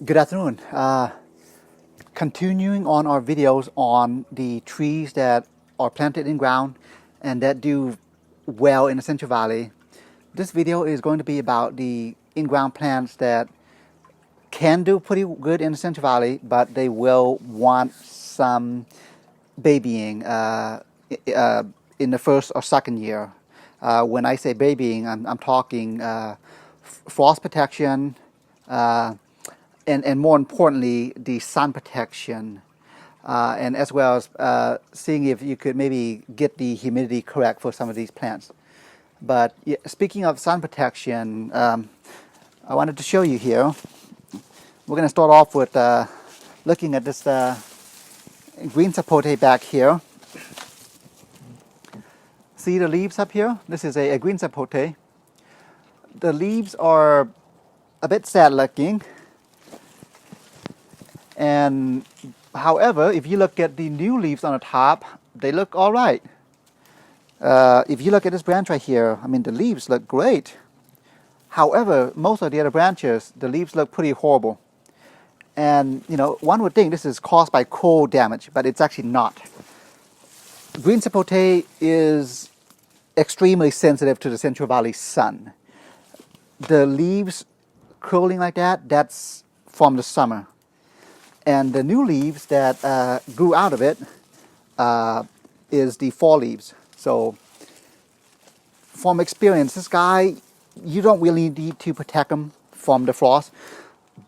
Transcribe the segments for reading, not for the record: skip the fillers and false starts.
Good afternoon. Continuing on our videos on the trees that are planted in ground and that do well in the Central Valley. This video is going to be about the in-ground plants that can do pretty good in the Central Valley, but they will want some babying in the first or second year. When I say babying, I'm talking frost protection, and more importantly, the sun protection, and as well as seeing if you could maybe get the humidity correct for some of these plants. But yeah, speaking of sun protection, I wanted to show you here. We're going to start off with looking at this green sapote back here. See the leaves up here? This is a green sapote. The leaves are a bit sad looking. And however, if you look at the new leaves on the top, they look all right. If you look at this branch right here, I mean, the leaves look great. However, most of the other branches, the leaves look pretty horrible. And, you know, one would think this is caused by cold damage, but it's actually not. Green sapote is extremely sensitive to the Central Valley sun. The leaves curling like that, that's from the summer. And the new leaves that grew out of it is the fall leaves. So from experience, this guy, you don't really need to protect him from the frost,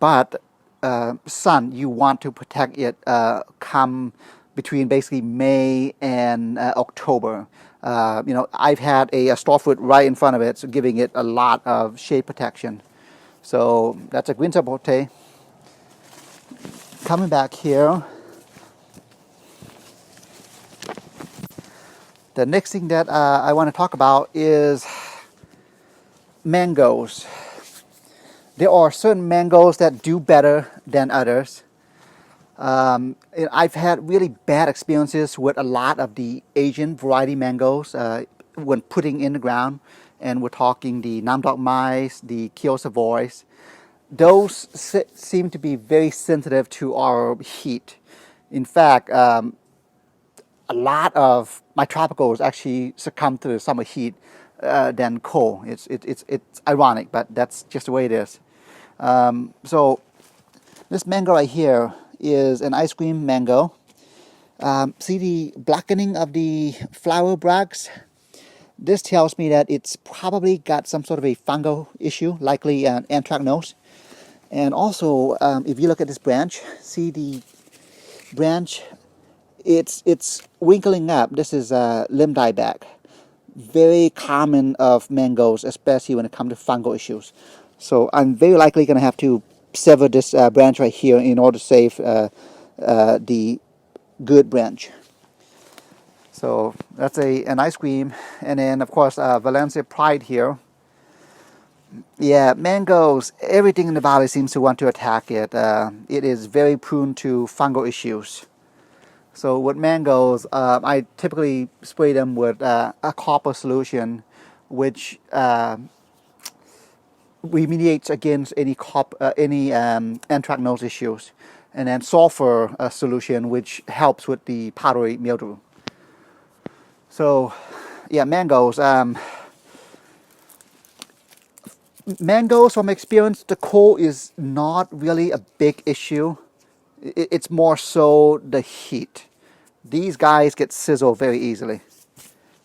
but sun, you want to protect it come between basically May and October. You know, I've had a Starfruit right in front of it, so giving it a lot of shade protection. So that's a green sapote. Coming back here, the next thing that I want to talk about is mangoes. There are certain mangoes that do better than others. I've had really bad experiences with a lot of the Asian variety mangoes when putting in the ground, and we're talking the Nam Doc Mice, the Kyo Savoys. Those seem to be very sensitive to our heat. In fact, a lot of my tropicals actually succumb to the summer heat than cold. It's ironic, but that's just the way it is. So this mango right here is an ice cream mango. See the blackening of the flower bracts? This tells me that it's probably got some sort of a fungal issue, likely anthracnose. And also, if you look at this branch, see the branch, it's wrinkling up. This is limb dieback. Very common of mangoes, especially when it comes to fungal issues. So I'm very likely going to have to sever this branch right here in order to save the good branch. So that's an ice cream. And then, of course, Valencia Pride here. Yeah, mangoes, everything in the valley seems to want to attack it. It is very prone to fungal issues. So with mangoes, I typically spray them with a copper solution, which remediates against any anthracnose issues. And then sulfur solution, which helps with the powdery mildew. So, yeah, mangoes. Mangoes, from experience, the cold is not really a big issue. It's more so the heat. These guys get sizzled very easily,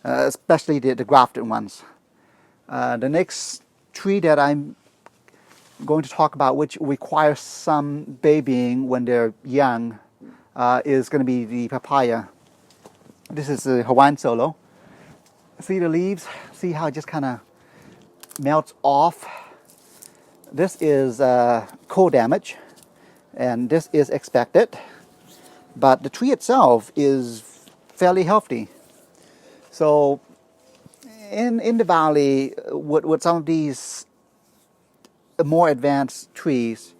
especially the grafted ones. The next tree that I'm going to talk about, which requires some babying when they're young, is going to be the papaya. This is the Hawaiian solo. See the leaves? See how it just kind of melts off. This is cold damage, and this is expected, but the tree itself is fairly healthy. So in the valley, with some of these more advanced trees,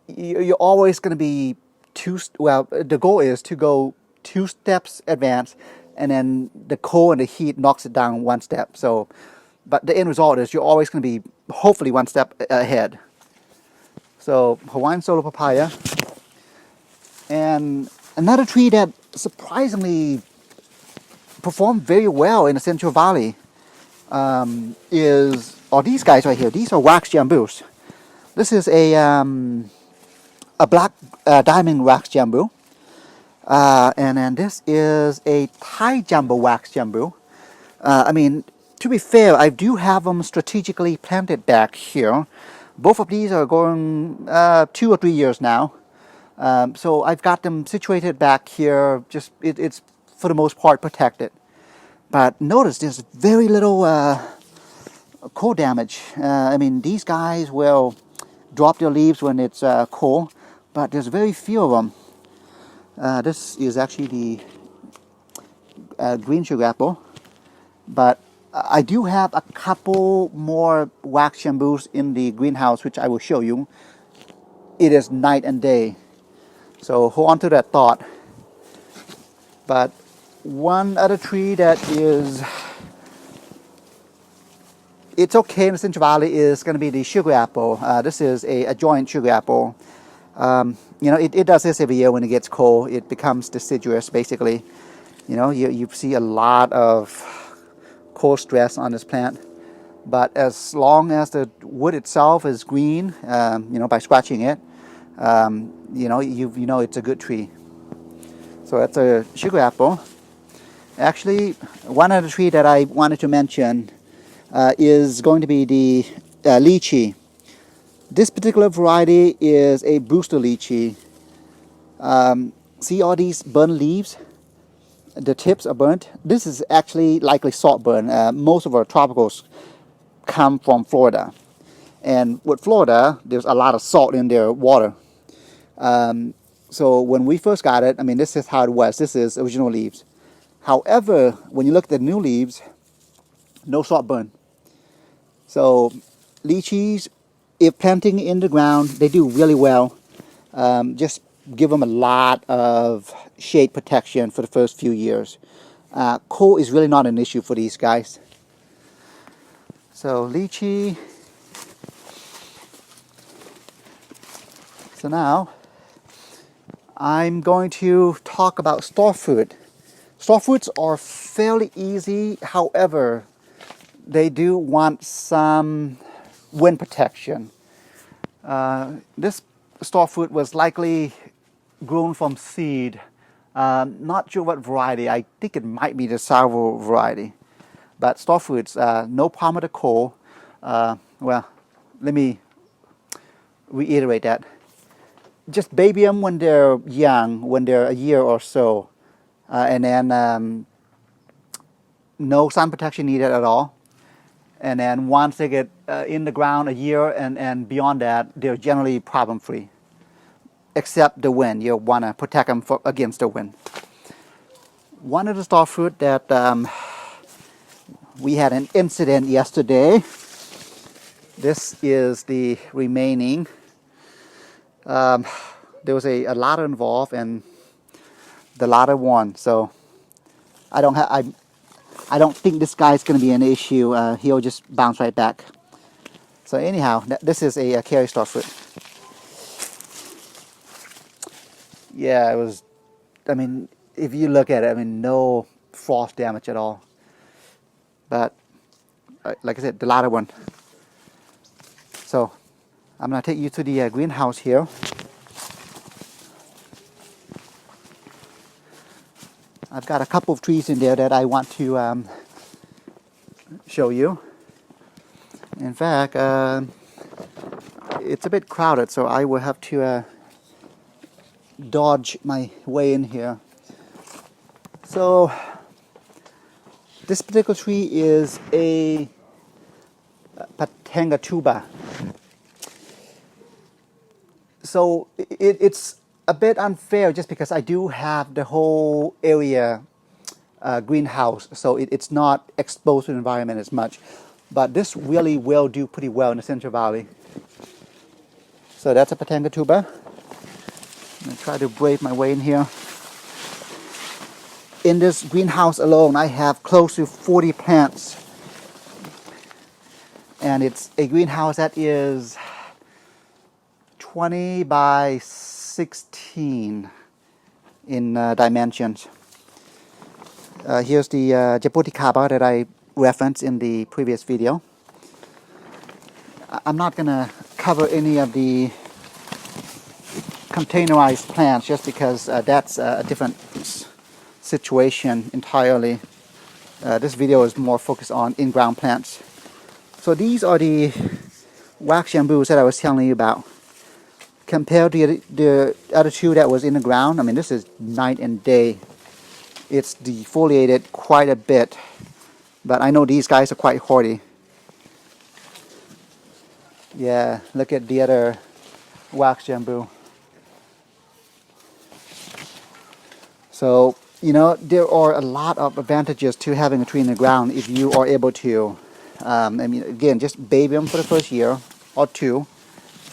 you're always going to be the goal is to go 2 steps advanced, and then the cold and the heat knocks it down 1 step. But the end result is you're always going to be hopefully 1 step ahead. So Hawaiian solo papaya. And another tree that surprisingly performed very well in the Central Valley is these guys right here. These are wax jambus. This is a black diamond wax jambu. And then this is a Thai jumbo wax jambu. I mean, to be fair, I do have them strategically planted back here. Both of these are going 2 or 3 years now. So I've got them situated back here. Just it's for the most part protected. But notice there's very little cold damage. I mean, these guys will drop their leaves when it's cold, but there's very few of them. This is actually the green sugar apple, but I do have a couple more wax jambus in the greenhouse, which I will show you. It is night and day, so hold on to that thought. But one other tree that is, it's okay in the Central Valley is going to be the sugar apple. This is a giant sugar apple. You know, it does this every year when it gets cold. It becomes deciduous, basically. You know, you see a lot of cold stress on this plant. But as long as the wood itself is green, you know, by scratching it, you know it's a good tree. So that's a sugar apple. Actually, one other tree that I wanted to mention is going to be the lychee. This particular variety is a Brewster lychee. See all these burnt leaves? The tips are burnt. This is actually likely salt burn. Most of our tropicals come from Florida. And with Florida, there's a lot of salt in their water. So when we first got it, I mean, this is how it was. This is original leaves. However, when you look at the new leaves, no salt burn. So lychees, if planting in the ground, they do really well. Just give them a lot of shade protection for the first few years. Cold is really not an issue for these guys. So lychee. So now I'm going to talk about starfruit. Starfruits are fairly easy. However, they do want some wind protection. This starfruit was likely grown from seed. Not sure what variety. I think it might be the Salvo variety. But starfruits, no problem with the cold. Well, let me reiterate that. Just baby them when they're young, when they're a year or so. And then no sun protection needed at all. And then once they get in the ground a year and beyond that, they're generally problem-free. Except the wind. You want to protect them against the wind. One of the starfruit that we had an incident yesterday. This is the remaining. There was a ladder involved and the ladder won. So I don't think this guy's going to be an issue. He'll just bounce right back. So anyhow, this is a Kari starfruit. Yeah, it was, I mean, if you look at it, I mean, no frost damage at all. But, like I said, the latter one. So, I'm going to take you to the greenhouse here. I've got a couple of trees in there that I want to show you. In fact, it's a bit crowded, so I will have to dodge my way in here. So this particular tree is a Pitangatuba. So it's a bit unfair just because I do have the whole area greenhouse, so it's not exposed to the environment as much. But this really will do pretty well in the Central Valley. So that's a Pitangatuba. I'm going to try to brave my way in here. In this greenhouse alone, I have close to 40 plants. And it's a greenhouse that is 20 by 16 in dimensions. Here's the Japoticaba that I referenced in the previous video. I'm not going to cover any of the containerized plants just because that's a different situation entirely. This video is more focused on in-ground plants. So these are the wax jambus that I was telling you about. Compared to the other two that was in the ground, I mean, this is night and day. It's defoliated quite a bit, but I know these guys are quite hardy. Yeah, look at the other wax jambu. So, you know, there are a lot of advantages to having a tree in the ground if you are able to, I mean, again, just baby them for the first year or two,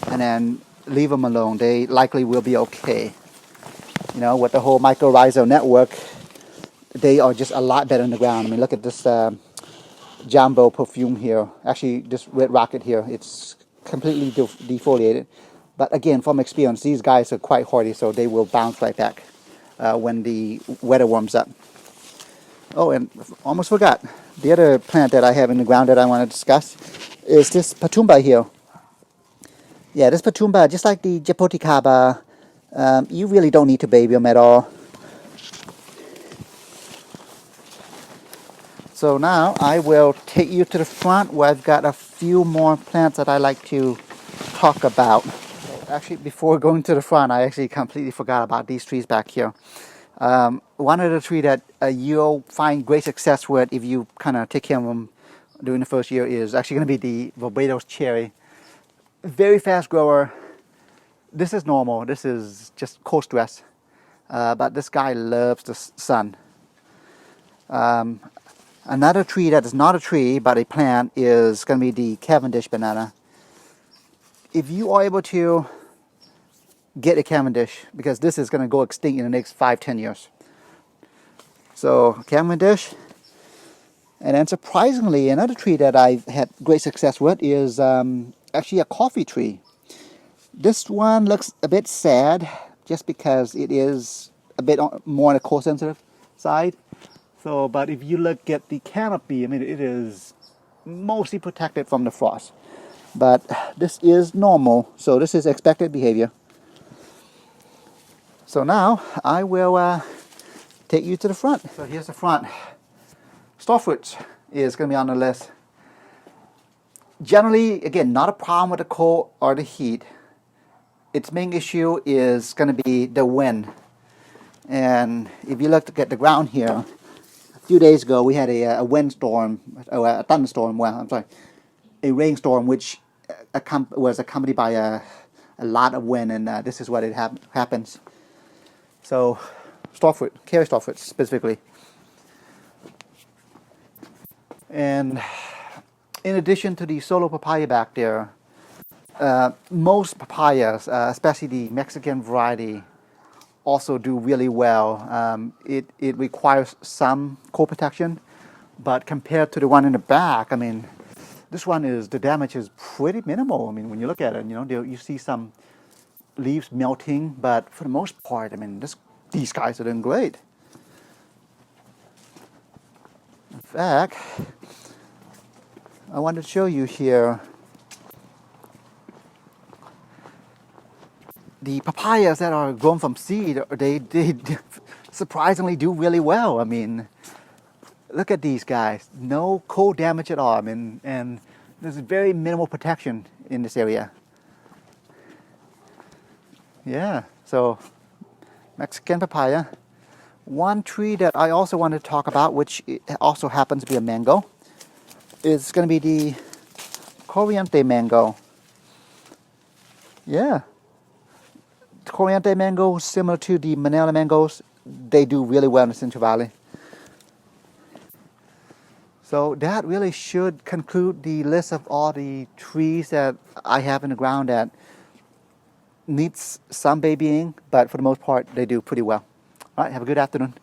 and then leave them alone. They likely will be okay. You know, with the whole mycorrhizal network, they are just a lot better in the ground. I mean, look at this Jambo perfume here. Actually, this red rocket here, it's completely defoliated. But again, from experience, these guys are quite hardy, so they will bounce right back when the weather warms up. Oh, and almost forgot. The other plant that I have in the ground that I want to discuss is this Pitomba here. Yeah, this Pitomba, just like the Japoticaba, you really don't need to baby them at all. So now I will take you to the front where I've got a few more plants that I like to talk about. Actually, before going to the front, I actually completely forgot about these trees back here. One of the trees that you'll find great success with if you kind of take care of them during the first year is actually going to be the Barbados Cherry. Very fast grower. This is normal. This is just cold stress. But this guy loves the sun. Another tree that is not a tree but a plant is going to be the Cavendish banana. If you are able to get a Cavendish, because this is going to go extinct in the next 5-10 years. So Cavendish, and then surprisingly, another tree that I've had great success with is actually a coffee tree. This one looks a bit sad just because it is a bit more on the cold sensitive side. So, but if you look at the canopy, I mean, it is mostly protected from the frost. But this is normal, so this is expected behavior. So now I will take you to the front. So here's the front. Starfruit is going to be on the list. Generally, again, not a problem with the cold or the heat. Its main issue is going to be the wind. And if you look at the ground here, a few days ago we had a windstorm, or a thunderstorm, well, I'm sorry, a rainstorm which was accompanied by a lot of wind, and this is what it happens. So, starfruit, Kari starfruit specifically. And in addition to the solo papaya back there, most papayas, especially the Mexican variety, also do really well. It requires some cold protection, but compared to the one in the back, I mean, this one the damage is pretty minimal. I mean, when you look at it, you know, you see some leaves melting, but for the most part, I mean, these guys are doing great. In fact, I wanted to show you here the papayas that are grown from seed. They surprisingly do really well. I mean, look at these guys. No cold damage at all. I mean, and there's very minimal protection in this area. Yeah, so Mexican papaya. One tree that I also want to talk about, which also happens to be a mango, is going to be the Corriente mango. Yeah. Corriente mango, similar to the Manila mangoes, they do really well in the Central Valley. So that really should conclude the list of all the trees that I have in the ground that needs some babying, but for the most part, they do pretty well. All right, have a good afternoon.